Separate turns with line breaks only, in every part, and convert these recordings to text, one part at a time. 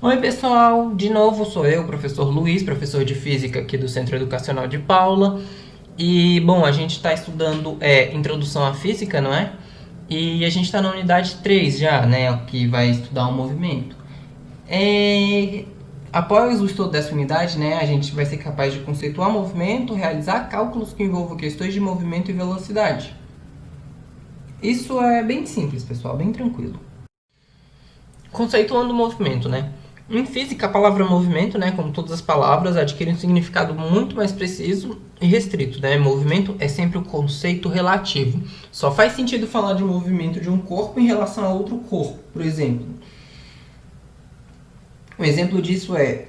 Oi pessoal, de novo sou eu, professor Luiz, professor de Física aqui do Centro Educacional de Paula. E bom, a gente está estudando Introdução à Física, não é? E a gente está na unidade 3 já, né? Que vai estudar o movimento. É, Após o estudo dessa unidade, né, a gente vai ser capaz de conceituar movimento, realizar cálculos que envolvam questões de movimento e velocidade. Isso é bem simples, pessoal, bem tranquilo. Conceituando o movimento, né? Em física, a palavra movimento, né, como todas as palavras, adquire um significado muito mais preciso e restrito, né? Movimento é sempre um conceito relativo. Só faz sentido falar de movimento de um corpo em relação a outro corpo, por exemplo. Um exemplo disso é: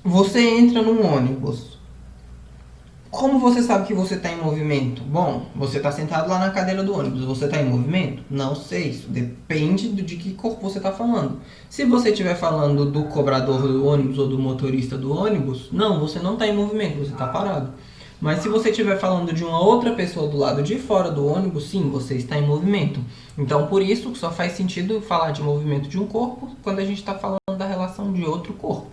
você entra num ônibus. Como você sabe que você está em movimento? Bom, você está sentado lá na cadeira do ônibus. Você está em movimento? Não sei. Isso depende de que corpo você está falando. Se você estiver falando do cobrador do ônibus ou do motorista do ônibus, não, você não está em movimento, você está parado. Mas se você estiver falando de uma outra pessoa do lado de fora do ônibus, sim, você está em movimento. Então, por isso, só faz sentido falar de movimento de um corpo quando a gente está falando da relação de outro corpo.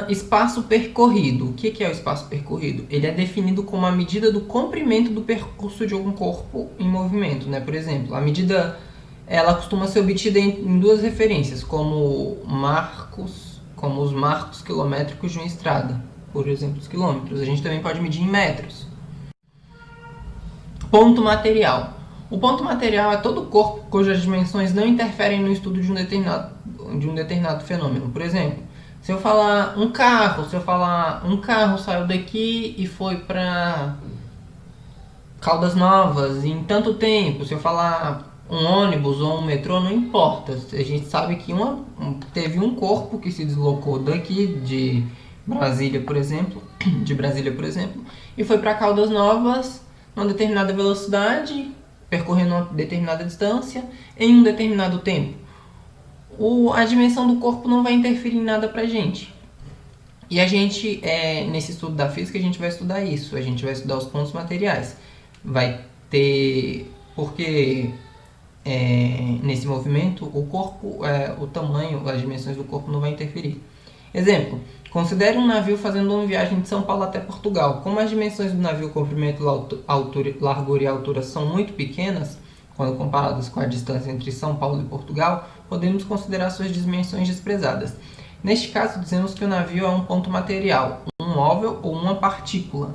Espaço percorrido. O que é o espaço percorrido? Ele é definido como a medida do comprimento do percurso de um corpo em movimento, né? Por exemplo, a medida ela costuma ser obtida em duas referências, como os marcos quilométricos de uma estrada, por exemplo, os quilômetros. A gente também pode medir em metros. Ponto material. O ponto material é todo corpo cujas dimensões não interferem no estudo de um determinado fenômeno. Por exemplo, se eu falar um carro saiu daqui e foi para Caldas Novas em tanto tempo, se eu falar um ônibus ou um metrô, não importa. A gente sabe que teve um corpo que se deslocou daqui de Brasília, por exemplo, e foi para Caldas Novas numa determinada velocidade, percorrendo uma determinada distância em um determinado tempo. A dimensão do corpo não vai interferir em nada pra gente. E a gente, nesse estudo da física, a gente vai estudar isso. A gente vai estudar os pontos materiais. Vai ter... Porque nesse movimento, o corpo, o tamanho, as dimensões do corpo não vai interferir. Exemplo, considere um navio fazendo uma viagem de São Paulo até Portugal. Como as dimensões do navio, comprimento, largura e altura são muito pequenas, quando comparadas com a distância entre São Paulo e Portugal, podemos considerar suas dimensões desprezadas. Neste caso, dizemos que o navio é um ponto material, um móvel ou uma partícula.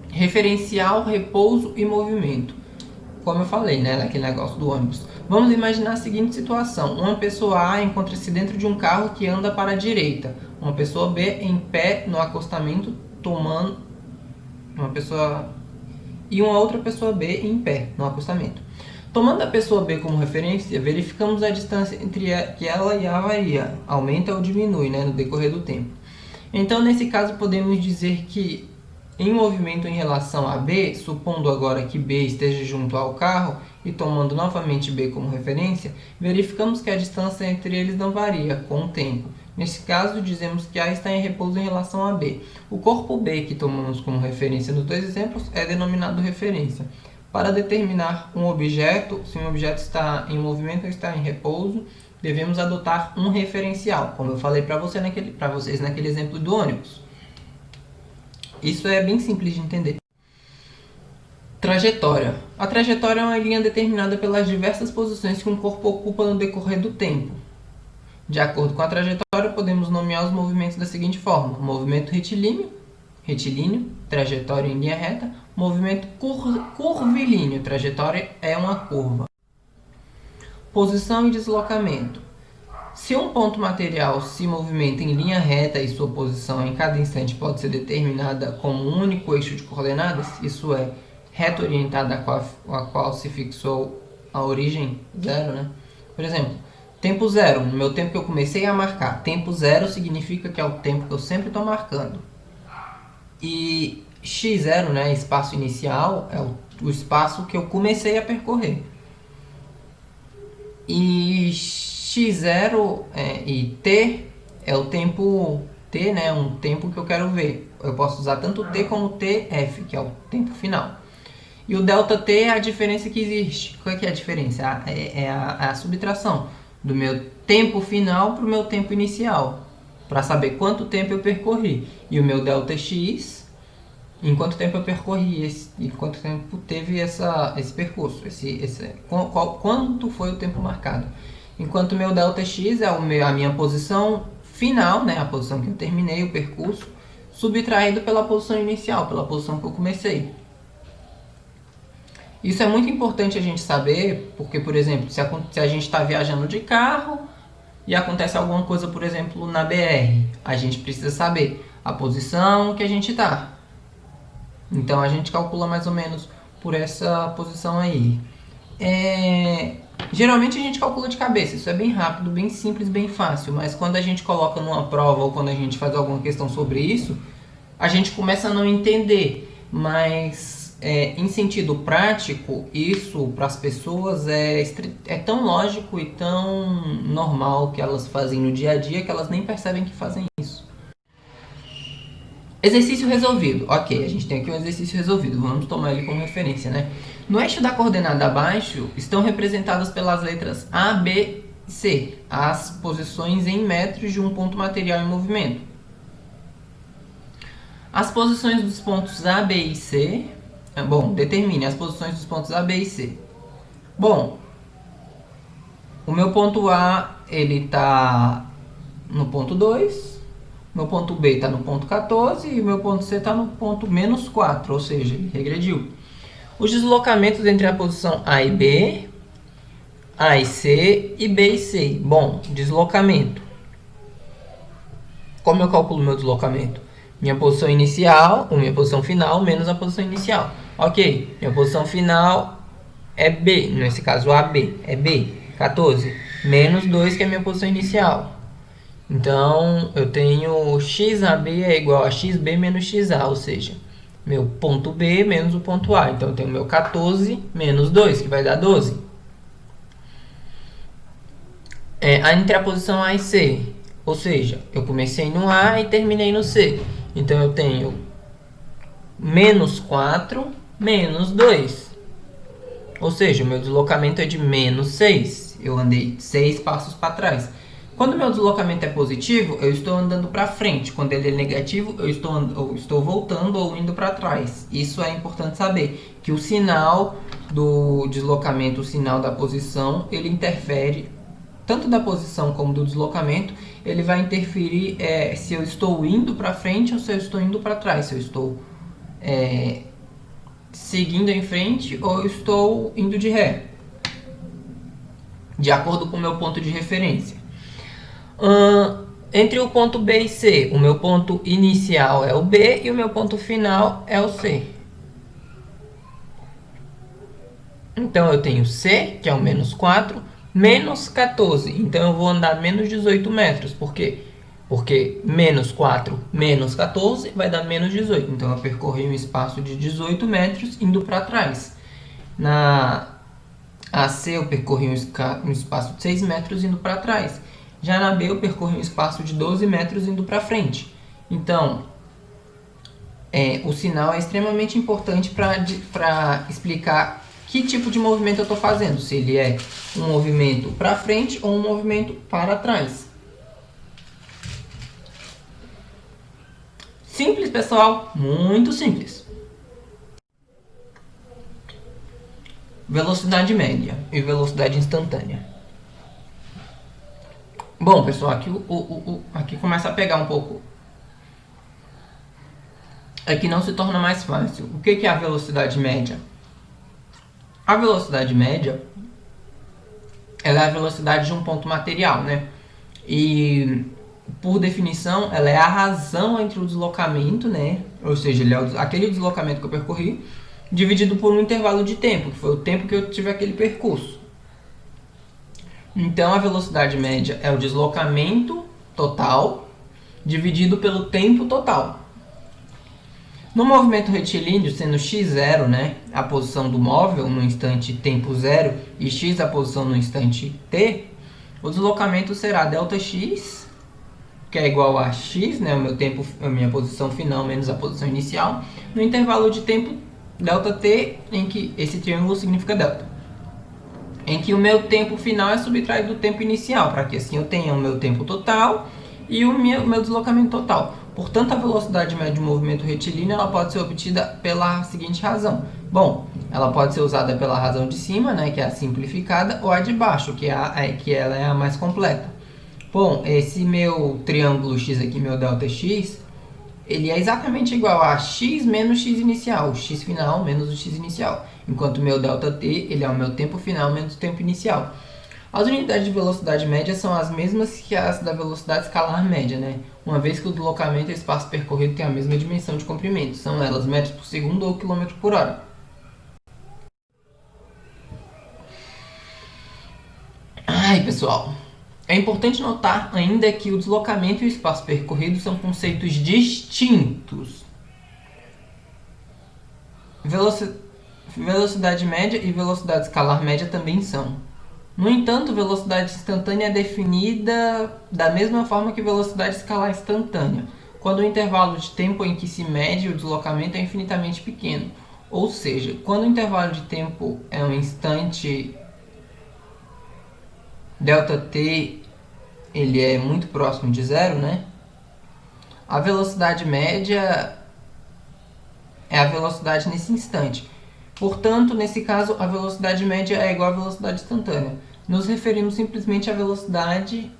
Referencial, repouso e movimento. Como eu falei, né, naquele negócio do ônibus. Vamos imaginar a seguinte situação: uma pessoa A encontra-se dentro de um carro que anda para a direita, uma pessoa B em pé no acostamento tomando e uma outra pessoa B em pé no acostamento. Tomando a pessoa B como referência, verificamos a distância entre que ela e A varia, aumenta ou diminui, né, no decorrer do tempo. Então, nesse caso, podemos dizer que em movimento em relação a B, supondo agora que B esteja junto ao carro e tomando novamente B como referência, verificamos que a distância entre eles não varia com o tempo. Nesse caso, dizemos que A está em repouso em relação a B. O corpo B que tomamos como referência nos dois exemplos é denominado referência. Para determinar um objeto, se um objeto está em movimento ou está em repouso, devemos adotar um referencial, como eu falei para vocês naquele exemplo do ônibus. Isso é bem simples de entender. Trajetória. A trajetória é uma linha determinada pelas diversas posições que um corpo ocupa no decorrer do tempo. De acordo com a trajetória, podemos nomear os movimentos da seguinte forma: movimento retilíneo, trajetória em linha reta; movimento curvilíneo, trajetória é uma curva. Posição e deslocamento. Se um ponto material se movimenta em linha reta e sua posição em cada instante pode ser determinada como um único eixo de coordenadas, isso é, reta orientada a qual se fixou a origem zero, né? Por exemplo, tempo zero, no meu tempo que eu comecei a marcar. Tempo zero significa que é o tempo que eu sempre estou marcando. E x0, né, espaço inicial, é o espaço que eu comecei a percorrer. E x0 e t é o tempo t, né, um tempo que eu quero ver. Eu posso usar tanto t como tf, que é o tempo final. E o ΔT é a diferença que existe. Qual é que é a diferença? É a subtração do meu tempo final para o meu tempo inicial, para saber quanto tempo eu percorri. E o meu ΔX, em quanto tempo eu percorri, em quanto tempo teve esse percurso, quanto foi o tempo marcado. Enquanto o meu ΔX é a minha posição final, né, a posição que eu terminei o percurso, subtraído pela posição inicial, pela posição que eu comecei. Isso é muito importante a gente saber, porque, por exemplo, se a gente está viajando de carro e acontece alguma coisa, por exemplo, na BR, a gente precisa saber a posição que a gente está. Então a gente calcula mais ou menos por essa posição aí. Geralmente a gente calcula de cabeça, isso é bem rápido, bem simples, bem fácil, mas quando a gente coloca numa prova ou quando a gente faz alguma questão sobre isso, a gente começa a não entender, mas em sentido prático, isso para as pessoas é tão lógico e tão normal que elas fazem no dia a dia que elas nem percebem que fazem isso. Exercício resolvido. Ok, a gente tem aqui um exercício resolvido, vamos tomar ele como referência, né? No eixo da coordenada abaixo estão representadas pelas letras A, B e C as posições em metros de um ponto material em movimento. As posições dos pontos A, B e C... Bom, determine as posições dos pontos A, B e C. Bom, o meu ponto A, ele está no ponto 2, meu ponto B está no ponto 14 e o meu ponto C está no ponto menos 4, ou seja, ele regrediu. Os deslocamentos entre a posição A e B, A e C e B e C. Bom, deslocamento. Como eu calculo meu deslocamento? Minha posição inicial, ou minha posição final, menos a posição inicial. Ok, minha posição final é B, nesse caso AB, é B, 14, menos 2 que é a minha posição inicial. Então, eu tenho XAB é igual a XB menos XA, ou seja, meu ponto B menos o ponto A. Então, eu tenho meu 14 menos 2, que vai dar 12. Entre a posição A e C, ou seja, eu comecei no A e terminei no C. Então, eu tenho menos 4 menos 2. Ou seja, o meu deslocamento é de menos 6. Eu andei 6 passos para trás. Quando o meu deslocamento é positivo, eu estou andando para frente. Quando ele é negativo, eu estou voltando ou indo para trás. Isso é importante saber, que o sinal do deslocamento, o sinal da posição, ele interfere, tanto da posição como do deslocamento, ele vai interferir se eu estou indo para frente ou se eu estou indo para trás, se eu estou seguindo em frente ou eu estou indo de ré, de acordo com o meu ponto de referência. Entre o ponto B e C, o meu ponto inicial é o B e o meu ponto final é o C. Então, eu tenho C, que é o menos 4, menos 14. Então, eu vou andar menos 18 metros. Por quê? Porque menos 4 menos 14 vai dar menos 18. Então, eu percorri um espaço de 18 metros indo para trás. Na AC, eu percorri um espaço de 6 metros indo para trás. Já na B, eu percorri um espaço de 12 metros indo para frente. Então, o sinal é extremamente importante para explicar que tipo de movimento eu estou fazendo. Se ele é um movimento para frente ou um movimento para trás. Simples, pessoal. Muito simples. Velocidade média e velocidade instantânea. Bom, pessoal, aqui começa a pegar um pouco. Aqui não se torna mais fácil. O que é a velocidade média? A velocidade média, ela é a velocidade de um ponto material, né? E, por definição, ela é a razão entre o deslocamento, né? Ou seja, ele é aquele deslocamento que eu percorri, dividido por um intervalo de tempo, que foi o tempo que eu tive aquele percurso. Então, a velocidade média é o deslocamento total dividido pelo tempo total. No movimento retilíneo, sendo x0, né, a posição do móvel no instante tempo 0 e x a posição no instante t, o deslocamento será ΔX, que é igual a x, né, o meu tempo, a minha posição final menos a posição inicial, no intervalo de tempo Δt, em que esse triângulo significa delta, em que o meu tempo final é subtraído do tempo inicial, para que assim eu tenha o meu tempo total e o meu deslocamento total. Portanto, a velocidade média de movimento retilíneo ela pode ser obtida pela seguinte razão. Bom, ela pode ser usada pela razão de cima, né, que é a simplificada, ou a de baixo, que ela é a mais completa. Bom, esse meu triângulo x aqui, meu delta x, ele é exatamente igual a x menos x inicial, o x final menos o x inicial. Enquanto o meu ΔT, ele é o meu tempo final menos o tempo inicial. As unidades de velocidade média são as mesmas que as da velocidade escalar média, né? Uma vez que o deslocamento e o espaço percorrido têm a mesma dimensão de comprimento. São elas metros por segundo ou quilômetro por hora. Ai, pessoal, é importante notar ainda que o deslocamento e o espaço percorrido são conceitos distintos. Velocidade média e velocidade escalar média também são. No entanto, velocidade instantânea é definida da mesma forma que velocidade escalar instantânea, quando o intervalo de tempo em que se mede o deslocamento é infinitamente pequeno. Ou seja, quando o intervalo de tempo é um instante ΔT, ele é muito próximo de zero, né? A velocidade média é a velocidade nesse instante. Portanto, nesse caso, a velocidade média é igual à velocidade instantânea. Nos referimos simplesmente à velocidade...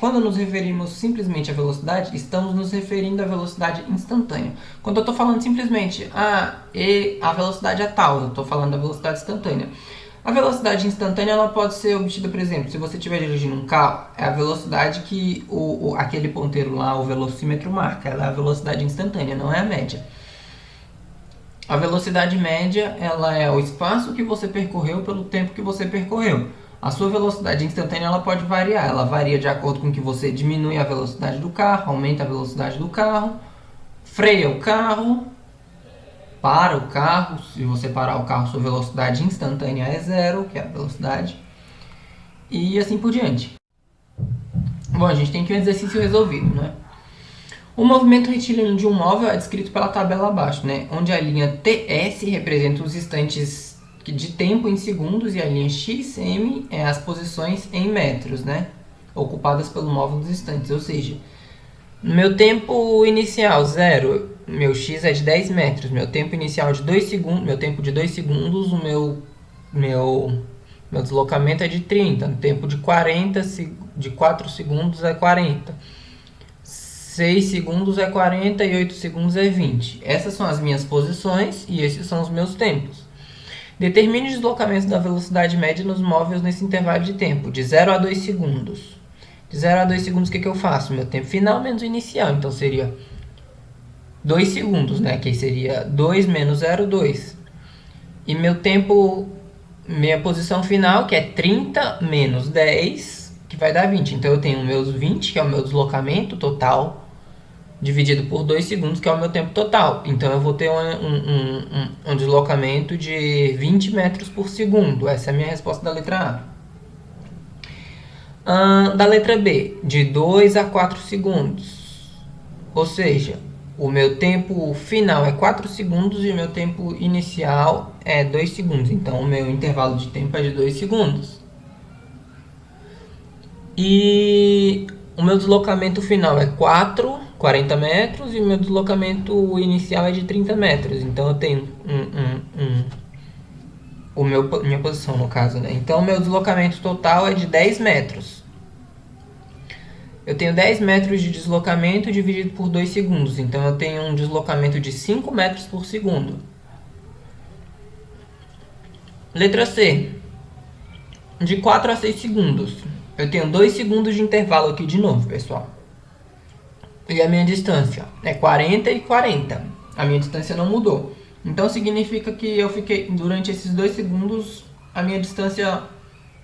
Quando nos referimos simplesmente à velocidade, estamos nos referindo à velocidade instantânea. Quando eu estou falando simplesmente a velocidade é tal, eu estou falando da velocidade instantânea. A velocidade instantânea ela pode ser obtida, por exemplo, se você estiver dirigindo um carro, é a velocidade que aquele ponteiro lá, o velocímetro, marca. Ela é a velocidade instantânea, não é a média. A velocidade média ela é o espaço que você percorreu pelo tempo que você percorreu. A sua velocidade instantânea ela pode variar. Ela varia de acordo com que você diminui a velocidade do carro, aumenta a velocidade do carro, freia o carro, para o carro. Se você parar o carro, sua velocidade instantânea é zero, que é a velocidade. E assim por diante. Bom, a gente tem aqui um exercício resolvido, né? O movimento retilíneo de um móvel é descrito pela tabela abaixo, né? Onde a linha TS representa os instantes de tempo em segundos e a linha XM é as posições em metros, né? Ocupadas pelo móvel dos instantes, ou seja, no meu tempo inicial, 0, meu X é de 10 metros, meu tempo inicial de 2 segundos, meu tempo de 2 segundos, o meu deslocamento é de 30, no tempo de 40, de 4 segundos é 40. 6 segundos é 40 e 8 segundos é 20. Essas são as minhas posições e esses são os meus tempos. Determine o deslocamento da velocidade média nos móveis nesse intervalo de tempo, de 0 a 2 segundos. De 0 a 2 segundos, o que eu faço? Meu tempo final menos o inicial, então seria 2 segundos, né? Que seria 2 menos 0, 2. E meu tempo, minha posição final, que é 30 menos 10, que vai dar 20. Então eu tenho meus 20, que é o meu deslocamento total, dividido por 2 segundos, que é o meu tempo total. Então eu vou ter um deslocamento de 20 metros por segundo. Essa é a minha resposta da letra A. Da letra B, de 2 a 4 segundos. Ou seja, o meu tempo final é 4 segundos e o meu tempo inicial é 2 segundos. Então o meu intervalo de tempo é de 2 segundos. E o meu deslocamento final é 40 metros e o meu deslocamento inicial é de 30 metros. Então eu tenho minha posição no caso, né? Então o meu deslocamento total é de 10 metros. Eu tenho 10 metros de deslocamento dividido por 2 segundos. Então eu tenho um deslocamento de 5 metros por segundo. Letra C. De 4 a 6 segundos. Eu tenho 2 segundos de intervalo aqui de novo, pessoal. E a minha distância é 40 e 40. A minha distância não mudou. Então significa que eu fiquei, durante esses 2 segundos, a minha distância,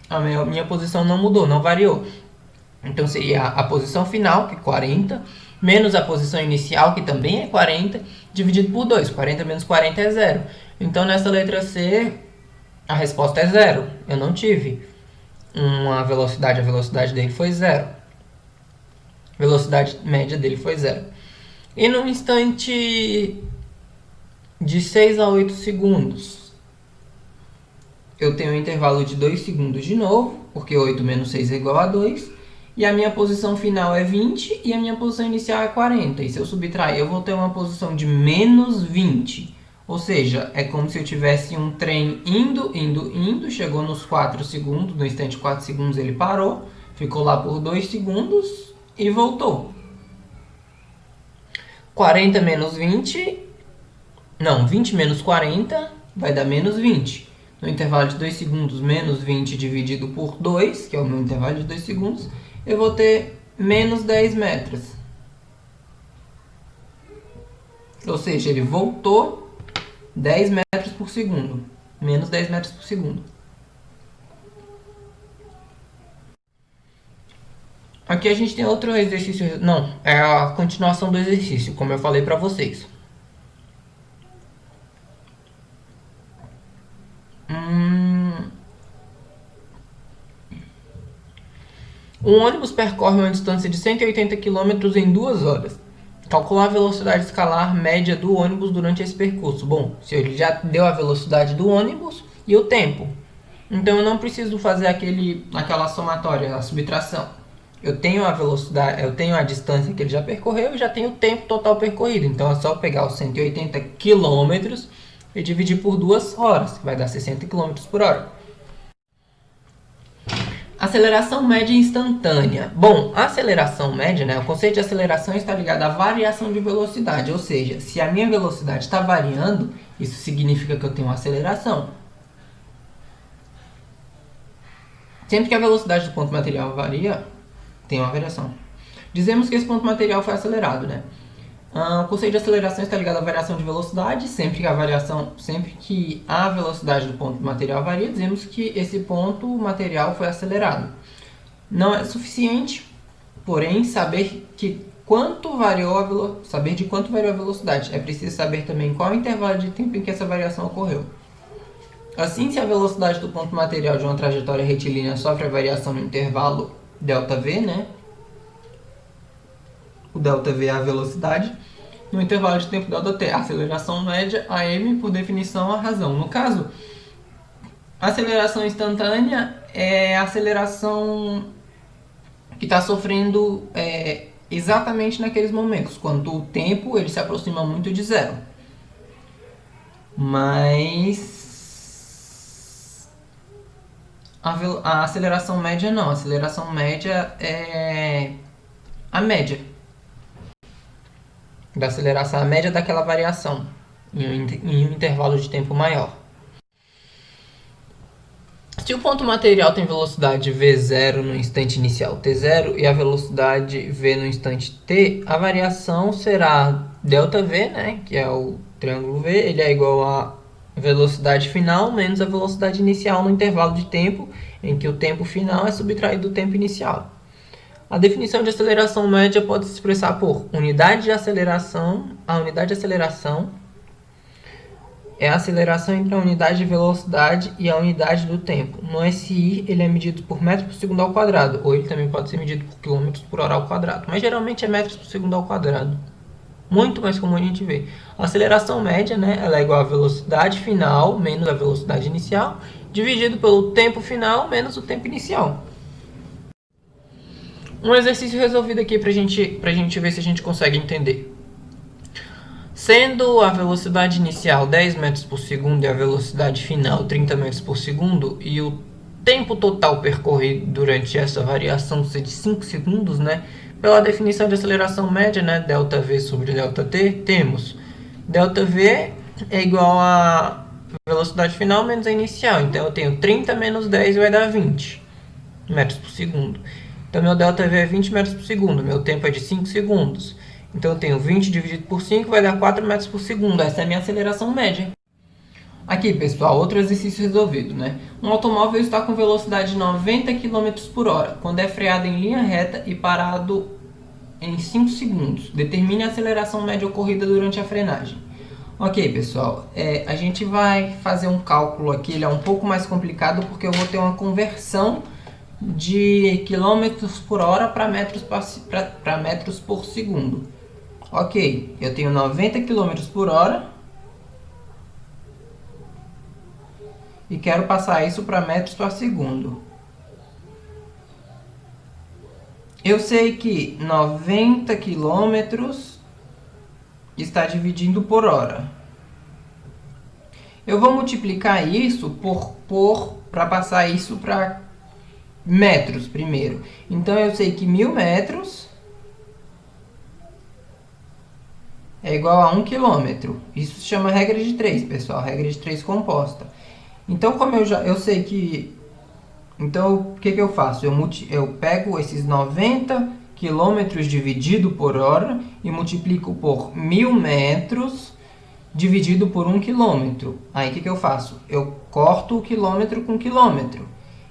a minha posição não mudou, não variou. Então seria a posição final, que é 40, menos a posição inicial, que também é 40, dividido por 2. 40 menos 40 é 0. Então nessa letra C, a resposta é 0. Eu não tive uma velocidade, a velocidade dele foi 0. Velocidade média dele foi 0. E no instante De 6 a 8 segundos, eu tenho um intervalo de 2 segundos de novo, porque 8 menos 6 é igual a 2. E a minha posição final é 20 e a minha posição inicial é 40. E se eu subtrair, eu vou ter uma posição de menos 20. Ou seja, é como se eu tivesse um trem indo, chegou nos 4 segundos, no instante 4 segundos ele parou, ficou lá por 2 segundos e voltou. 40 menos 20, não, 20 menos 40 vai dar menos 20. No intervalo de 2 segundos, menos 20 dividido por 2, que é o meu intervalo de 2 segundos, eu vou ter menos 10 metros. Ou seja, ele voltou 10 metros por segundo. Menos 10 metros por segundo. Aqui a gente tem outro exercício. Não, é a continuação do exercício, como eu falei para vocês. Um ônibus percorre uma distância de 180 km em 2 horas. Calcular a velocidade escalar média do ônibus durante esse percurso. Bom, se ele já deu a velocidade do ônibus e o tempo. Então eu não preciso fazer aquela somatória, a subtração. Eu tenho a velocidade, eu tenho a distância que ele já percorreu e já tenho o tempo total percorrido. Então é só pegar os 180 km e dividir por 2 horas, que vai dar 60 km por hora. Aceleração média instantânea. Bom, a aceleração média, né, o conceito de aceleração está ligado à variação de velocidade. Ou seja, se a minha velocidade está variando, isso significa que eu tenho uma aceleração. Sempre que a velocidade do ponto material varia, tem uma variação. Dizemos que esse ponto material foi acelerado, né? O conceito de aceleração está ligado à variação de velocidade. Sempre que a velocidade do ponto material varia, dizemos que esse ponto material foi acelerado. Não é suficiente, porém, saber de quanto variou a velocidade. É preciso saber também qual é o intervalo de tempo em que essa variação ocorreu. Assim, se a velocidade do ponto material de uma trajetória retilínea sofre a variação no intervalo ΔV, né? O ΔV é a velocidade. No intervalo de tempo ΔT, a aceleração média, a m, por definição, a razão. No caso, a aceleração instantânea é a aceleração que está sofrendo exatamente naqueles momentos, quando o tempo ele se aproxima muito de zero. Mas a aceleração média não. A aceleração média é a média da aceleração, a média daquela variação em um intervalo de tempo maior. Se o ponto material tem velocidade v0 no instante inicial t0 e a velocidade v no instante t, a variação será ΔV, né, que é o triângulo V, ele é igual a velocidade final menos a velocidade inicial no intervalo de tempo em que o tempo final é subtraído do tempo inicial. A definição de aceleração média pode se expressar por unidade de aceleração. A unidade de aceleração é a aceleração entre a unidade de velocidade e a unidade do tempo. No SI, ele é medido por metros por segundo ao quadrado, ou ele também pode ser medido por quilômetros por hora ao quadrado, mas geralmente é metros por segundo ao quadrado. Muito mais comum a gente ver. A aceleração média, né, ela é igual à velocidade final menos a velocidade inicial, dividido pelo tempo final menos o tempo inicial. Um exercício resolvido aqui pra gente ver se a gente consegue entender. Sendo a velocidade inicial 10 metros por segundo e a velocidade final 30 metros por segundo, e o tempo total percorrido durante essa variação ser de 5 segundos, né? Pela definição de aceleração média, né, ΔV sobre ΔT, temos ΔV é igual a velocidade final menos a inicial. Então eu tenho 30 menos 10 vai dar 20 metros por segundo. Então meu ΔV é 20 metros por segundo, meu tempo é de 5 segundos. Então eu tenho 20 dividido por 5 vai dar 4 metros por segundo. Essa é a minha aceleração média. Aqui, pessoal, outro exercício resolvido, né? Um automóvel está com velocidade de 90 km por hora, quando é freado em linha reta e parado em 5 segundos. Determine a aceleração média ocorrida durante a frenagem. Ok, pessoal, a gente vai fazer um cálculo aqui, ele é um pouco mais complicado porque eu vou ter uma conversão de quilômetros por hora para metros por segundo. Ok, eu tenho 90 km por hora e quero passar isso para metros por segundo. Eu sei que 90 quilômetros está dividindo por hora. Eu vou multiplicar isso para passar isso para metros primeiro. Então eu sei que 1000 metros é igual a 1 quilômetro. Isso se chama regra de 3, pessoal, regra de 3 composta. Então, como eu sei que... Então, o que eu faço? Eu pego esses 90 quilômetros dividido por hora e multiplico por 1000 metros dividido por 1 quilômetro. Aí, o que eu faço? Eu corto o quilômetro com quilômetro.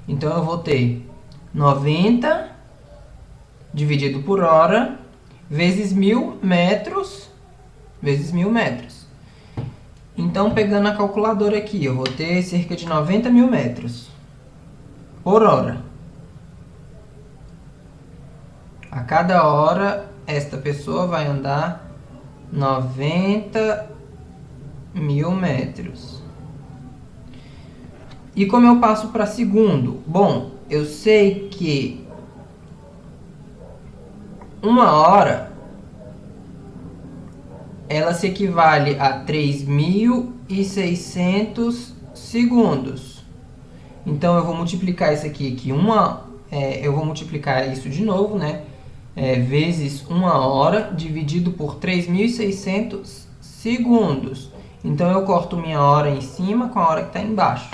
Então, eu vou ter 90 dividido por hora vezes 1000 metros vezes 1000 metros. Então, pegando a calculadora aqui, eu vou ter cerca de 90 mil metros por hora. A cada hora, esta pessoa vai andar 90 mil metros. E como eu passo para segundo? Bom, eu sei que uma hora ela se equivale a 3.600 segundos. Então eu vou multiplicar isso aqui, eu vou multiplicar isso de novo, né? Vezes uma hora dividido por 3.600 segundos. Então eu corto minha hora em cima com a hora que está embaixo.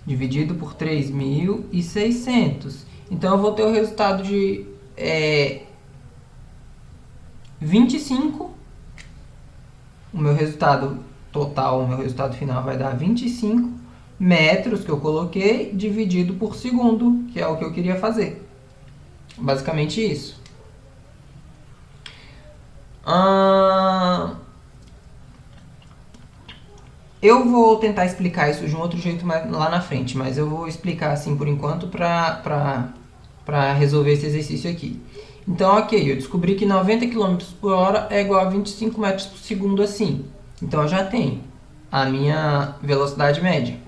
Dividido por 3.600. Então eu vou ter o resultado de 25. O meu resultado total, o meu resultado final vai dar 25 metros que eu coloquei dividido por segundo, que é o que eu queria fazer. Basicamente isso. Eu vou tentar explicar isso de um outro jeito lá na frente, mas eu vou explicar assim por enquanto para resolver esse exercício aqui. Então, ok, eu descobri que 90 km por hora é igual a 25 metros por segundo assim. Então, eu já tenho a minha velocidade média.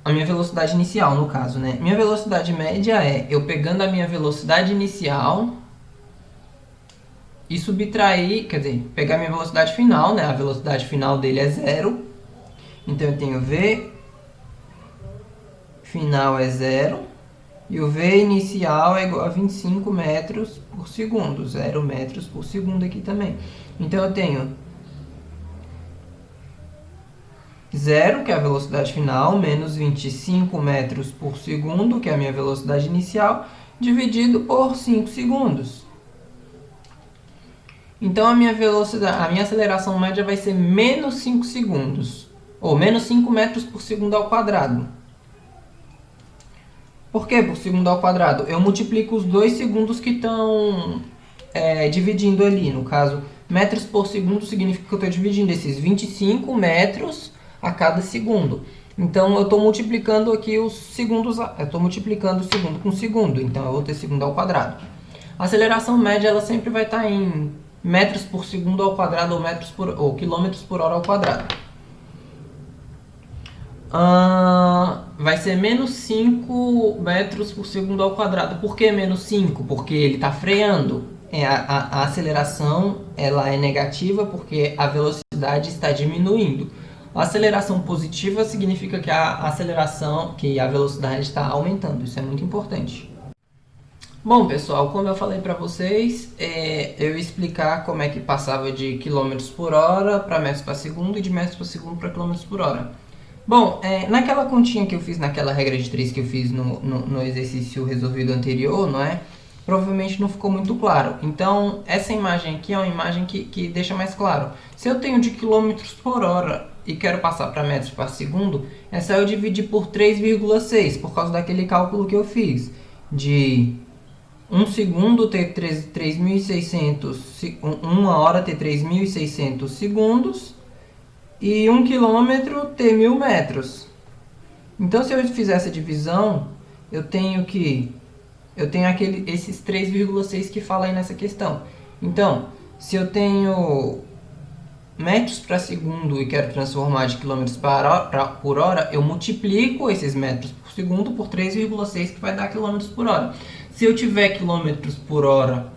A minha velocidade inicial, no caso, né? Minha velocidade média é eu pegando a minha velocidade inicial e subtrair, quer dizer, pegar a minha velocidade final, né? A velocidade final dele é 0. Então, eu tenho V final é 0. E o V inicial é igual a 25 metros por segundo. 0 metros por segundo aqui também. Então, eu tenho 0, que é a velocidade final, menos 25 metros por segundo, que é a minha velocidade inicial, dividido por 5 segundos. Então, a minha aceleração média vai ser menos 5 segundos. Ou menos 5 metros por segundo ao quadrado. Por que por segundo ao quadrado? Eu multiplico os 2 segundos que estão dividindo ali. No caso, metros por segundo significa que eu estou dividindo esses 25 metros a cada segundo. Então, eu estou multiplicando aqui os segundos. Eu estou multiplicando o segundo com segundo. Então, eu vou ter segundo ao quadrado. A aceleração média ela sempre vai estar em metros por segundo ao quadrado ou quilômetros por hora ao quadrado. Vai ser menos 5 metros por segundo ao quadrado. Por que menos 5? Porque ele está freando. A aceleração ela é negativa porque a velocidade está diminuindo. A aceleração positiva significa que a velocidade está aumentando. Isso é muito importante. Bom, pessoal, como eu falei para vocês, eu ia explicar como é que passava de quilômetros por hora para metros por segundo e de metros por segundo para quilômetros por hora. Bom, naquela continha que eu fiz, naquela regra de 3 que eu fiz no exercício resolvido anterior, não é? Provavelmente não ficou muito claro. Então, essa imagem aqui é uma imagem que deixa mais claro. Se eu tenho de quilômetros por hora e quero passar para metros por segundo, é só eu dividir por 3,6, por causa daquele cálculo que eu fiz. De 1 segundo ter 3.600, uma hora ter 3.600 segundos e 1 quilômetro ter 1000 metros. Então, se eu fizer essa divisão, eu tenho esses 3,6 que fala aí nessa questão. Então, se eu tenho metros para segundo e quero transformar de quilômetros por hora, eu multiplico esses metros por segundo por 3,6, que vai dar quilômetros por hora. Se eu tiver quilômetros por hora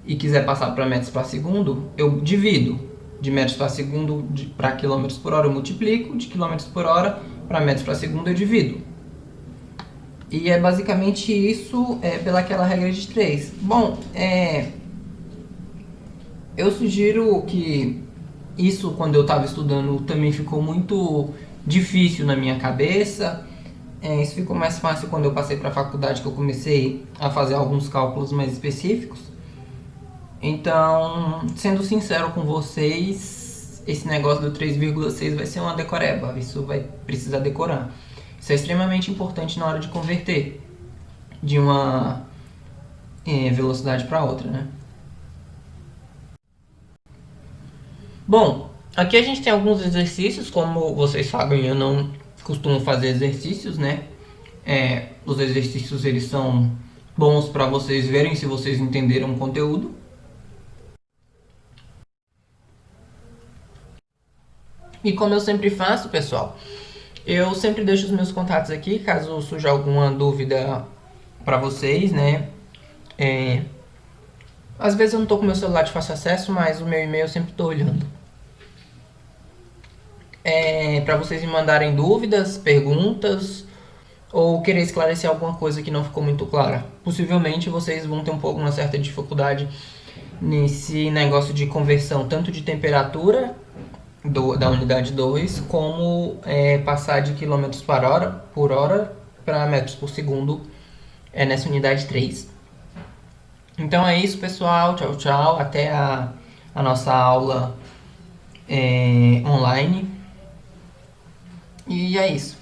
e quiser passar para metros para segundo, eu divido. De metros para segundo para quilômetros por hora eu multiplico, de quilômetros por hora para metros para segundo eu divido. E é basicamente isso, pelaquela regra de 3. Bom, eu sugiro que isso, quando eu estava estudando, também ficou muito difícil na minha cabeça. Isso ficou mais fácil quando eu passei para a faculdade, que eu comecei a fazer alguns cálculos mais específicos. Então, sendo sincero com vocês, esse negócio do 3,6 vai ser uma decoreba. Isso vai precisar decorar. Isso é extremamente importante na hora de converter de uma velocidade para outra, né? Bom, aqui a gente tem alguns exercícios. Como vocês sabem, eu não costumo fazer exercícios, né? Os exercícios, eles são bons para vocês verem se vocês entenderam o conteúdo. E como eu sempre faço, pessoal, eu sempre deixo os meus contatos aqui, caso surja alguma dúvida para vocês, né? Às vezes eu não tô com meu celular de fácil acesso, mas o meu e-mail eu sempre tô olhando. Para vocês me mandarem dúvidas, perguntas ou querer esclarecer alguma coisa que não ficou muito clara. Possivelmente vocês vão ter uma certa dificuldade nesse negócio de conversão, tanto de temperatura da unidade 2, como passar de quilômetros por hora para metros por segundo nessa unidade 3. Então é isso, pessoal. Tchau, tchau. Até a nossa aula online. E é isso.